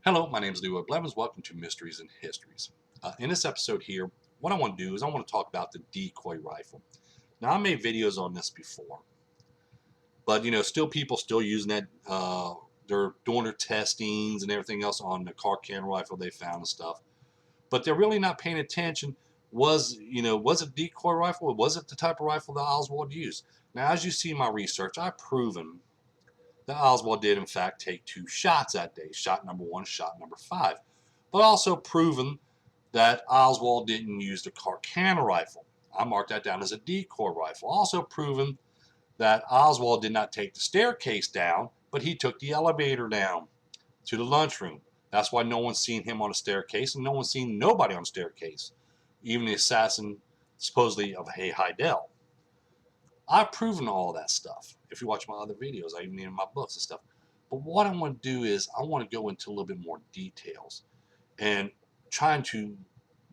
Hello, my name is Leroy Blevins. Welcome to Mysteries and Histories. In this episode here, what I want to do is I want to talk about the decoy rifle. Now, I made videos on this before, but still people still using that. They're doing their testings and everything else on the car can rifle they found and stuff, but they're really not paying attention. Was it a decoy rifle? Or was it the type of rifle that Oswald used? Now, as you see in my research, I've proven that Oswald did in fact take two shots that day, shot number one, shot number five, but also proven that Oswald didn't use the Carcana rifle. I marked that down as a decoy rifle. Also proven that Oswald did not take the staircase down, but he took the elevator down to the lunchroom. That's why no one's seen him on a staircase, and no one's seen nobody on a staircase, even the assassin supposedly of Hay Heidel. I've proven all that stuff. If you watch my other videos, I even in my books and stuff. But what I want to do is I want to go into a little bit more details and trying to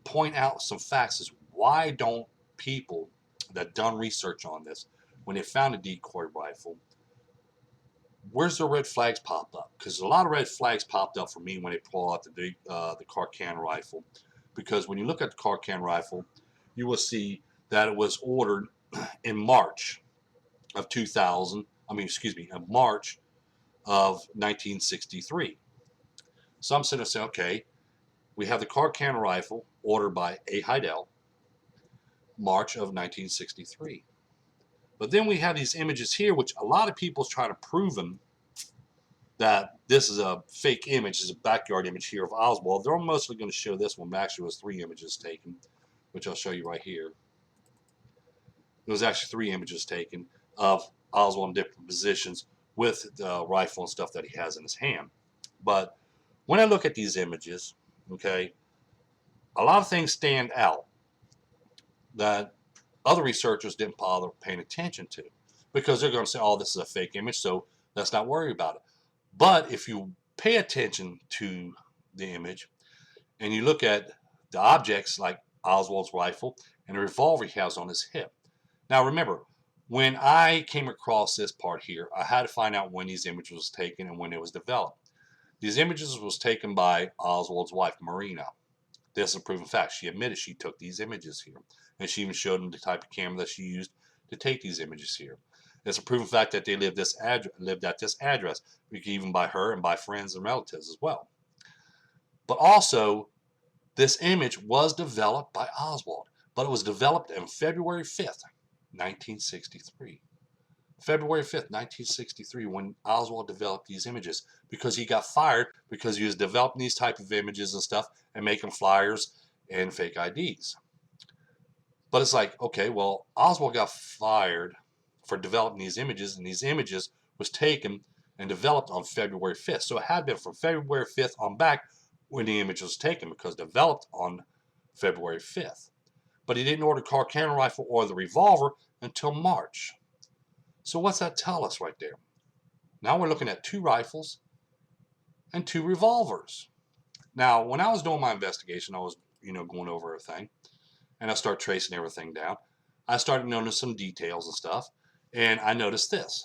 point out some facts is why don't people that done research on this, when they found a decoy rifle, where's the red flags popped up? Because a lot of red flags popped up for me when they pull out the Carcan rifle. Because when you look at the Carcan rifle, you will see that it was ordered in March of 2000. In March of 1963. So I'm sitting there saying, okay, we have the Carcan rifle ordered by A. Heidel, March of 1963. But then we have these images here, which a lot of people try to prove that this is a fake image, this is a backyard image here of Oswald. They're mostly going to show this one, but actually it was three images taken, which I'll show you right here. There was actually three images taken of Oswald in different positions with the rifle and stuff that he has in his hand. But when I look at these images, okay, a lot of things stand out that other researchers didn't bother paying attention to because they're going to say, oh, this is a fake image, so let's not worry about it. But if you pay attention to the image and you look at the objects like Oswald's rifle and the revolver he has on his hip. Now remember, when I came across this part here, I had to find out when these images was taken and when it was developed. These images was taken by Oswald's wife, Marina. This is a proven fact. She admitted she took these images here. And she even showed him the type of camera that she used to take these images here. It's a proven fact that they lived at this address, even by her and by friends and relatives as well. But also, this image was developed by Oswald, but it was developed on February 5th, 1963. February 5th, 1963, when Oswald developed these images, because he got fired because he was developing these type of images and stuff and making flyers and fake IDs. But it's like, okay, well, Oswald got fired for developing these images, and these images was taken and developed on February 5th. So it had been from February 5th on back when the image was taken, because developed on February 5th. But he didn't order Carcano rifle or the revolver until March. So what's that tell us right there? Now we're looking at two rifles and two revolvers. Now, when I was doing my investigation, I was, going over everything, and I started tracing everything down. I started noticing some details and stuff, and I noticed this.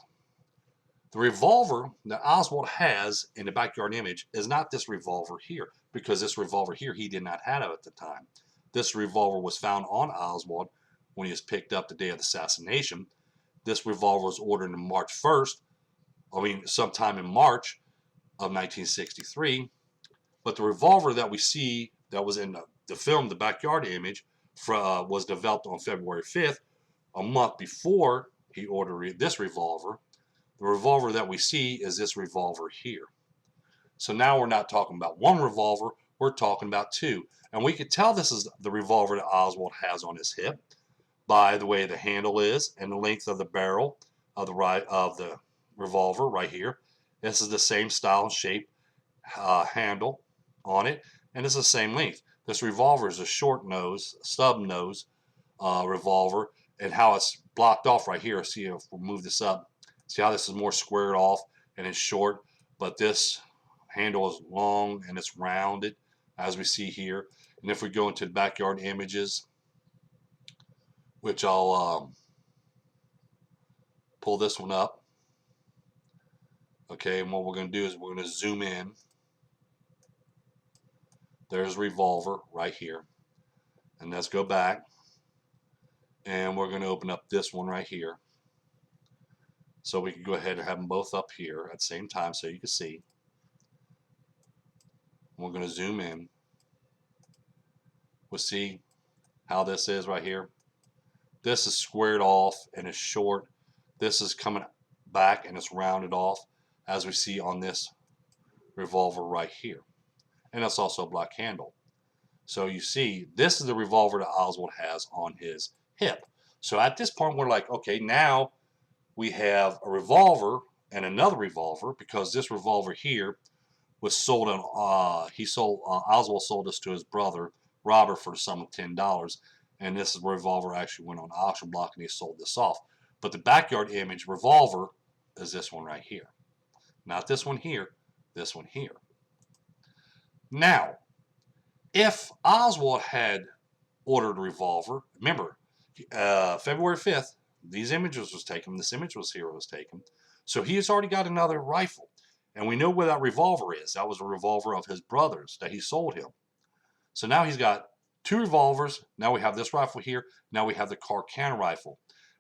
The revolver that Oswald has in the backyard image is not this revolver here, because this revolver here he did not have at the time. This revolver was found on Oswald when he was picked up the day of the assassination. This revolver was ordered on March 1st, sometime in March of 1963. But the revolver that we see that was in the film, the backyard image, was developed on February 5th, a month before he ordered this revolver. The revolver that we see is this revolver here. So now we're not talking about one revolver, we're talking about two. And we could tell this is the revolver that Oswald has on his hip by the way the handle is and the length of the barrel of the revolver right here. This is the same style and shape handle on it, and it's the same length. This revolver is a short nose, stub nose revolver, and how it's blocked off right here. See if we move this up. See how this is more squared off and it's short, but this handle is long and it's rounded, as we see here. And if we go into the backyard images, which I'll pull this one up. Okay, and what we're going to do is we're going to zoom in. There's revolver right here. And let's go back. And we're going to open up this one right here. So we can go ahead and have them both up here at the same time so you can see. We're going to zoom in. We'll see how this is right here. This is squared off and it's short. This is coming back and it's rounded off, as we see on this revolver right here. And that's also a black handle. So you see, this is the revolver that Oswald has on his hip. So at this point, we're like, okay, now we have a revolver and another revolver, because this revolver here was sold on, Oswald sold this to his brother, Robert, for the sum of $10. And this revolver actually went on the auction block and he sold this off. But the backyard image revolver is this one right here. Not this one here, this one here. Now, if Oswald had ordered a revolver, remember, February 5th, these images was taken, this image was taken, so he has already got another rifle. And we know where that revolver is. That was a revolver of his brother's that he sold him. So now he's got two revolvers. Now we have this rifle here. Now we have the car cannon rifle.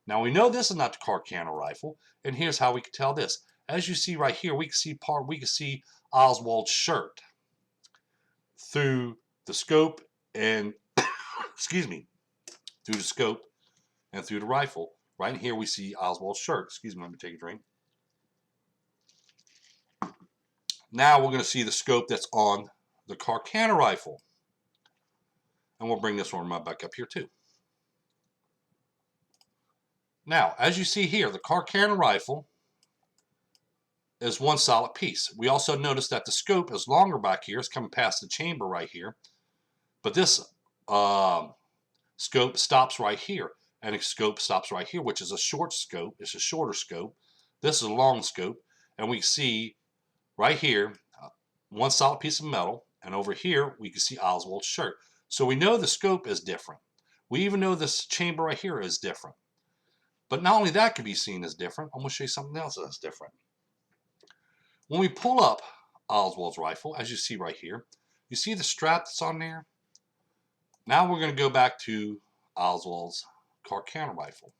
Now we know this is not the car cannon rifle, and here's how we can tell this. As you see right here, we can see Oswald's shirt through the scope and excuse me, through the scope and through the rifle. Right here we see Oswald's shirt. Excuse me, let me take a drink. Now we're going to see the scope that's on the car cannon rifle. And we'll bring this one right back up here too. Now, as you see here, the car cannon rifle is one solid piece. We also notice that the scope is longer back here. It's coming past the chamber right here. But this scope stops right here. And the scope stops right here, which is a short scope. It's a shorter scope. This is a long scope. And we see right here, one solid piece of metal. And over here, we can see Oswald's shirt. So we know the scope is different. We even know this chamber right here is different. But not only that can be seen as different, I'm going to show you something else that's different. When we pull up Oswald's rifle, as you see right here, you see the strap that's on there? Now we're going to go back to Oswald's car cannon rifle,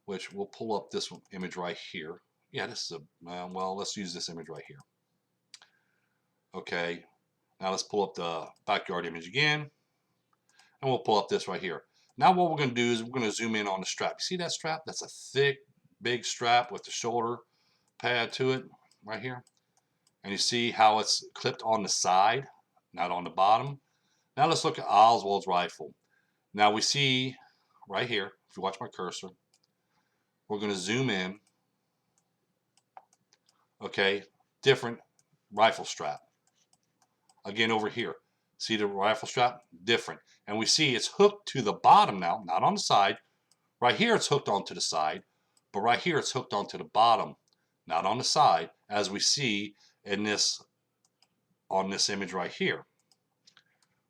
which we'll pull up this image right here. Yeah, this is a, well, let's use this image right here. Okay, now let's pull up the backyard image again, and we'll pull up this right here. Now what we're going to do is we're going to zoom in on the strap. You see that strap? That's a thick, big strap with the shoulder pad to it right here. And you see how it's clipped on the side, not on the bottom. Now let's look at Oswald's rifle. Now we see right here, if you watch my cursor, we're going to zoom in. Okay, different rifle strap. Again over here, see the rifle strap? Different. And we see it's hooked to the bottom now, not on the side. Right here it's hooked onto the side, but right here it's hooked onto the bottom, not on the side, as we see in this, on this image right here.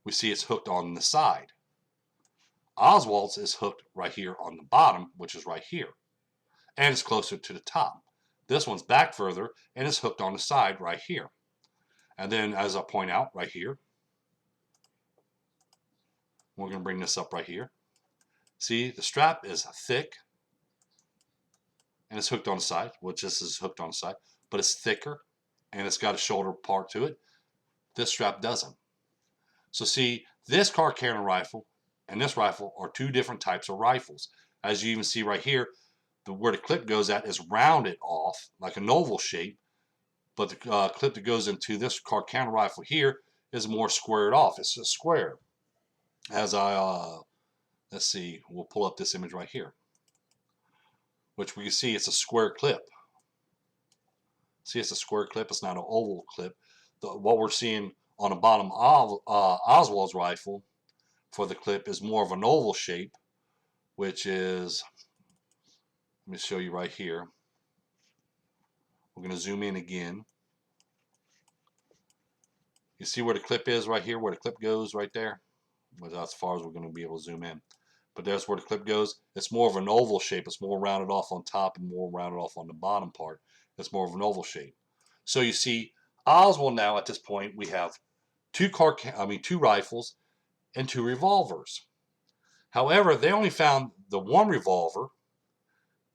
We see it's hooked on the side. Oswald's is hooked right here on the bottom, which is right here. And it's closer to the top. This one's back further and it's hooked on the side right here. And then, as I point out right here, we're going to bring this up right here. See, the strap is thick and it's hooked on the side, which this is hooked on the side, but it's thicker and it's got a shoulder part to it. This strap doesn't. So see, this car cannon rifle and this rifle are two different types of rifles. As you even see right here, where the clip goes at is rounded off like an oval shape, but the clip that goes into this car cannon rifle here is more squared off. It's a square. As I, let's see, we'll pull up this image right here, which we can see it's a square clip. See, it's a square clip. It's not an oval clip. What we're seeing on the bottom of Oswald's rifle for the clip is more of an oval shape, which is, let me show you right here. We're going to zoom in again. You see where the clip is right here, where the clip goes right there? Well, that's as far as we're going to be able to zoom in. But there's where the clip goes. It's more of an oval shape. It's more rounded off on top and more rounded off on the bottom part. It's more of an oval shape. So you see, Oswald now at this point, we have two rifles, and 2 revolvers. However, they only found the 1 revolver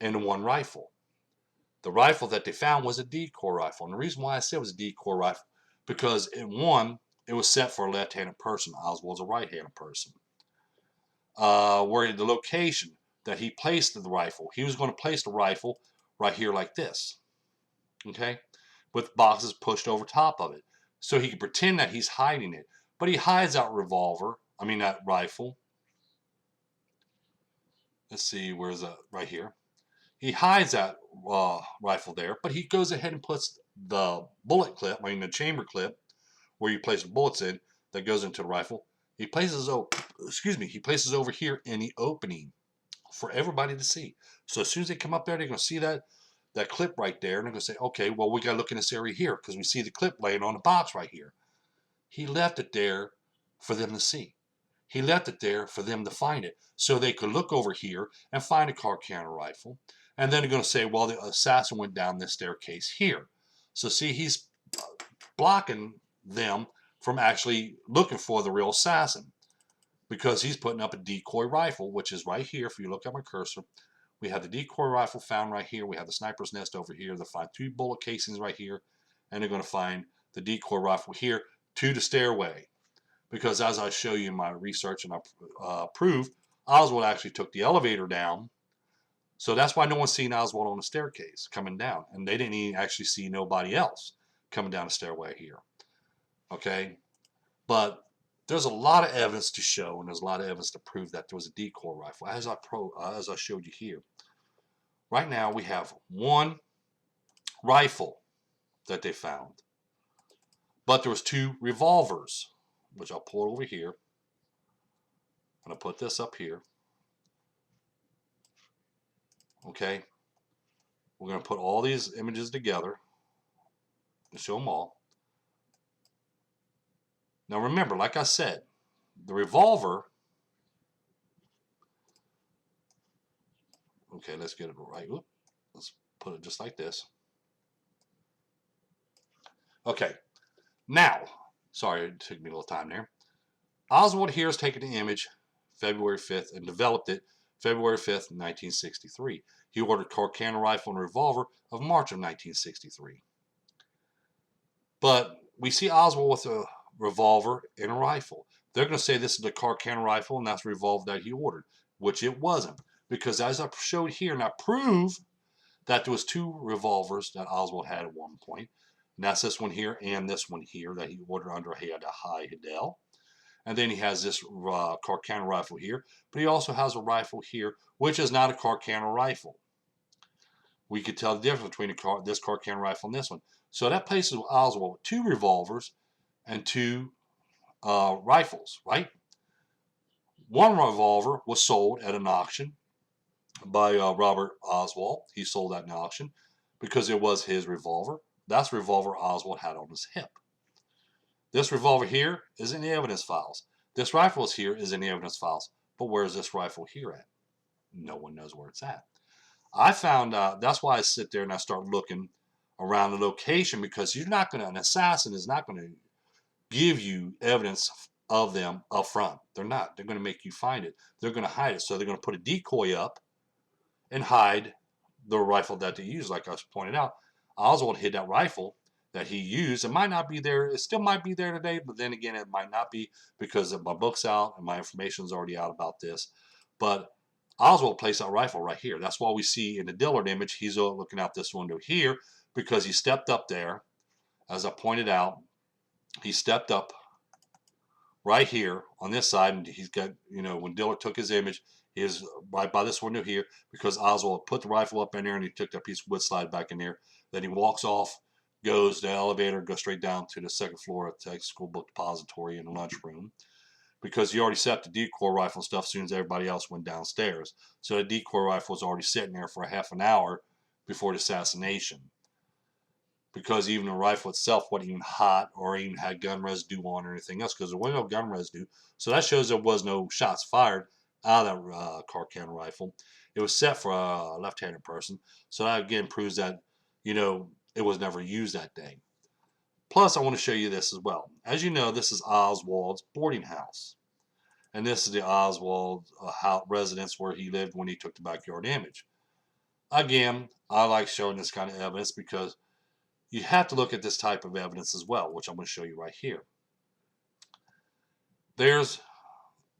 and 1 rifle. The rifle that they found was a decoy rifle. And the reason why I said it was a decoy rifle, because in one, it was set for a left-handed person. Oswald's a right-handed person. Where the location that he placed the rifle, he was going to place the rifle right here like this, okay, with boxes pushed over top of it, so he could pretend that he's hiding it. But he hides that that rifle. Let's see, where's that? Right here. He hides that rifle there, but he goes ahead and puts the bullet clip, the chamber clip, where you place the bullets in, that goes into the rifle. He places over here in the opening for everybody to see. So as soon as they come up there, they're going to see that clip right there, and they're going to say, okay, well, we got to look in this area here because we see the clip laying on the box right here. He left it there for them to see. He left it there for them to find it so they could look over here and find a car counter rifle. And then they're going to say, well, the assassin went down this staircase here. So see, he's blocking them from actually looking for the real assassin, because he's putting up a decoy rifle, which is right here. If you look at my cursor, we have the decoy rifle found right here. We have the sniper's nest over here. They'll find 2 bullet casings right here, and they're going to find the decoy rifle here to the stairway. Because as I show you in my research and I prove, Oswald actually took the elevator down. So that's why no one's seen Oswald on the staircase coming down. And they didn't even actually see nobody else coming down the stairway here. Okay? But there's a lot of evidence to show, and there's a lot of evidence to prove that there was a decoy rifle, as I showed you here. Right now, we have 1 rifle that they found, but there was 2 revolvers, which I'll pull over here, and I'll put this up here. Okay, we're going to put all these images together and show them all. Now remember, like I said, the revolver, okay, let's get it right. Oop, let's put it just like this. Okay, now, sorry, it took me a little time there. Oswald here has taken the image February 5th and developed it February 5th, 1963. He ordered car cannon rifle and revolver of March of 1963. But we see Oswald with a revolver and a rifle. They're going to say this is the car cannon rifle and that's the revolver that he ordered, which it wasn't. Because as I showed here, and I prove that there was 2 revolvers that Oswald had at one point. And that's this one here and this one here that he ordered under a high Hidell. And then he has this car cannon rifle here. But he also has a rifle here, which is not a car cannon rifle. We could tell the difference between this car cannon rifle and this one. So that places Oswald with 2 revolvers and 2 rifles, right? 1 revolver was sold at an auction by Robert Oswald. He sold that in auction because it was his revolver. That's the revolver Oswald had on his hip. This revolver here is in the evidence files. This rifle is here is in the evidence files. But where is this rifle here at? No one knows where it's at. I found that's why I sit there and I start looking around the location, because an assassin is not going to give you evidence of them up front. They're not. They're going to make you find it. They're going to hide it. So they're going to put a decoy up and hide the rifle that they use. Like I pointed out, Oswald hid that rifle that he used. It might not be there. It still might be there today, but then again, it might not be, because my book's out and my information is already out about this. But Oswald placed that rifle right here. That's why we see in the Dillard image, he's looking out this window here, because he stepped up there. As I pointed out, he stepped up right here on this side, and he's got, when Dillard took his image, he is right by this window here, because Oswald put the rifle up in there and he took that piece of wood slide back in there. Then he walks off, goes to the elevator, goes straight down to the 2nd floor of the Texas School Book Depository in the lunchroom, because he already set the decoy rifle and stuff as soon as everybody else went downstairs. So the decoy rifle was already sitting there for a half an hour before the assassination, because even the rifle itself wasn't even hot or even had gun residue on or anything else, because there was no gun residue. So that shows there was no shots fired out of that car cannon rifle. It was set for a left-handed person. So that again proves that, it was never used that day. Plus, I want to show you this as well. As you know, this is Oswald's boarding house. And this is the Oswald residence where he lived when he took the backyard image. Again, I like showing this kind of evidence because you have to look at this type of evidence as well, which I'm going to show you right here. There's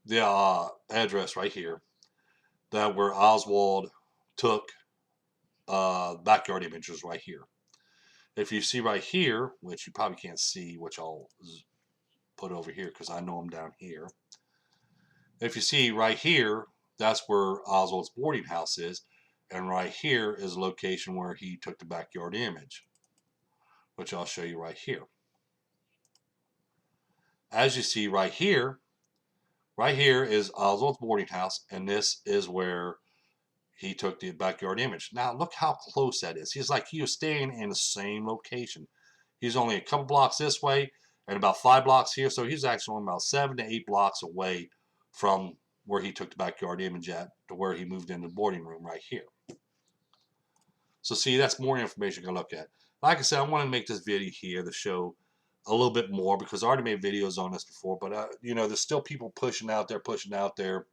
the address right here that where Oswald took backyard images right here. If you see right here, which you probably can't see, which I'll put over here because I know I'm down here. If you see right here, that's where Oswald's boarding house is. And right here is a location where he took the backyard image, which I'll show you right here. As you see right here is Oswald's boarding house, and this is where he took the backyard image. Now look how close that is. He's like he was staying in the same location. He's only a couple blocks this way and about 5 blocks here, so he's actually only about 7 to 8 blocks away from where he took the backyard image at to where he moved into the boarding room right here. So see, that's more information you can look at. Like I said, I want to make this video here to show a little bit more because I already made videos on this before, but you know, there's still people pushing out there.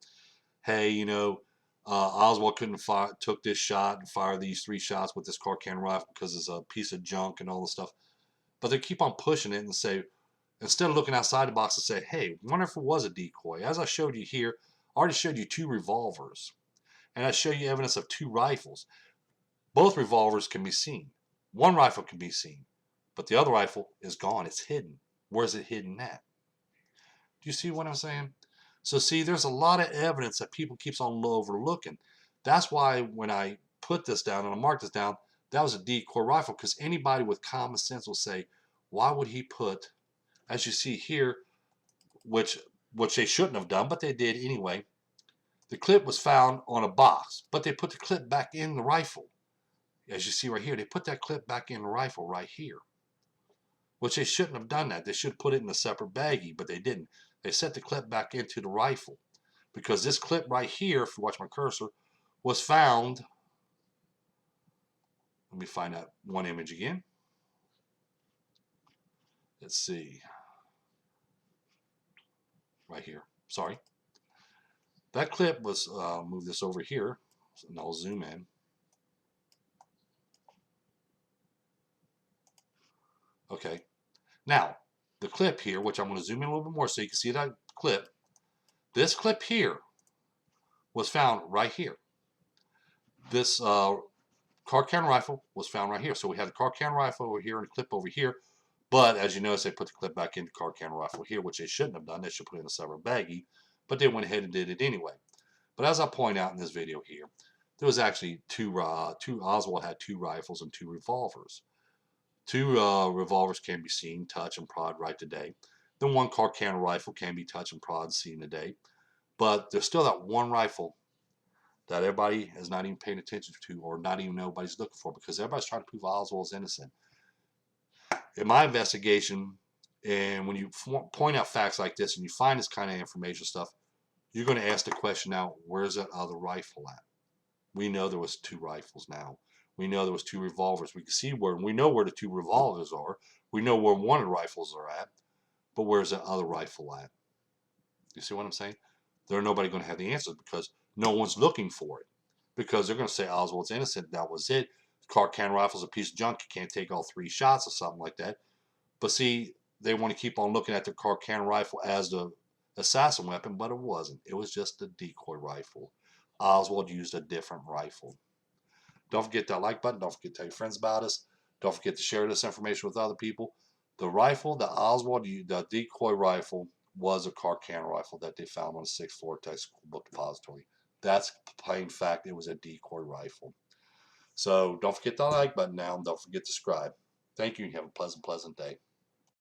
Hey, you know, Oswald couldn't took this shot and fired these 3 shots with this car can rifle because it's a piece of junk and all this stuff. But they keep on pushing it and say, instead of looking outside the box and say, hey, wonder if it was a decoy. As I showed you here, I already showed you 2 revolvers. And I show you evidence of 2 rifles. Both revolvers can be seen. One rifle can be seen, but the other rifle is gone. It's hidden. Where's it hidden at? Do you see what I'm saying? So see, there's a lot of evidence that people keeps on overlooking. That's why when I put this down and I marked this down, that was a decoy rifle, because anybody with common sense will say, why would he put, as you see here, which they shouldn't have done, but they did anyway. The clip was found on a box, but they put the clip back in the rifle. As you see right here, they put that clip back in the rifle right here, which they shouldn't have done that. They should put it in a separate baggie, but they didn't. They set the clip back into the rifle because this clip right here, if you watch my cursor, was found. Let me find that one image again. Let's see. Right here. Sorry. That clip was, move this over here, and I'll zoom in. Okay. Now, the clip here, which I'm going to zoom in a little bit more so you can see that clip. This clip here was found right here. This car can rifle was found right here. So we had the car can rifle over here and a clip over here. But as you notice, they put the clip back in the car can rifle here, which they shouldn't have done. They should put it in a separate baggie. But they went ahead and did it anyway. But as I point out in this video here, there was actually Oswald had 2 rifles and 2 revolvers. 2 revolvers can be seen, touch, and prod right today. Then 1 car can rifle can be touched and prod seen today. But there's still that 1 rifle that everybody is not even paying attention to, or not even nobody's looking for, because everybody's trying to prove Oswald is innocent. In my investigation, and when you point out facts like this and you find this kind of information stuff, you're going to ask the question now, where's that other rifle at? We know there was 2 rifles now. We know there was 2 revolvers. We can see where, we know where the 2 revolvers are. We know where one of the rifles are at, but where's that other rifle at? You see what I'm saying? There's nobody going to have the answers because no one's looking for it. Because they're going to say Oswald's innocent. That was it. Car can rifle's a piece of junk. You can't take all 3 shots or something like that. But see, they want to keep on looking at the car can rifle as the assassin weapon, but it wasn't. It was just a decoy rifle. Oswald used a different rifle. Don't forget that like button. Don't forget to tell your friends about us. Don't forget to share this information with other people. The rifle that Oswald used, the decoy rifle, was a car can rifle that they found on the 6th floor Texas Book Depository. That's plain fact. It was a decoy rifle. So don't forget the like button now, and don't forget to subscribe. Thank you, and have a pleasant day.